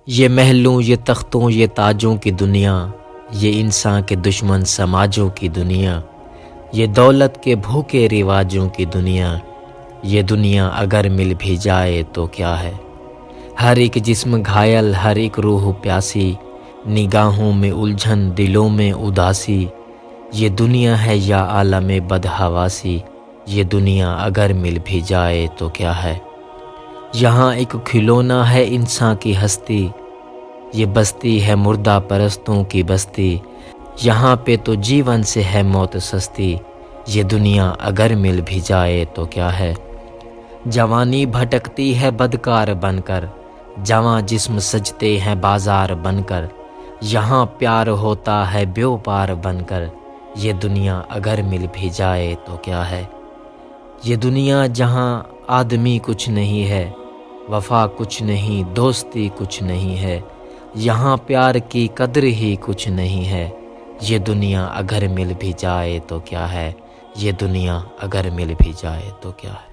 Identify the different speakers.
Speaker 1: یہ محلوں یہ تختوں یہ تاجوں کی دنیا، یہ انسان کے دشمن سماجوں کی دنیا، یہ دولت کے بھوکے رواجوں کی دنیا، یہ دنیا اگر مل بھی جائے تو کیا ہے۔ ہر ایک جسم گھائل، ہر ایک روح پیاسی، نگاہوں میں الجھن دلوں میں اداسی، یہ دنیا ہے یا عالم بدحواسی، یہ دنیا اگر مل بھی جائے تو کیا ہے۔ یہاں ایک کھلونا ہے انسان کی ہستی، یہ بستی ہے مردہ پرستوں کی بستی، یہاں پہ تو جیون سے ہے موت سستی، یہ دنیا اگر مل بھی جائے تو کیا ہے۔ جوانی بھٹکتی ہے بدکار بن کر، جواں جسم سجتے ہیں بازار بن کر، یہاں پیار ہوتا ہے بیوپار بن کر، یہ دنیا اگر مل بھی جائے تو کیا ہے۔ یہ دنیا جہاں آدمی کچھ نہیں ہے، وفا کچھ نہیں، دوستی کچھ نہیں ہے، یہاں پیار کی قدر ہی کچھ نہیں ہے، یہ دنیا اگر مل بھی جائے تو کیا ہے، یہ دنیا اگر مل بھی جائے تو کیا ہے۔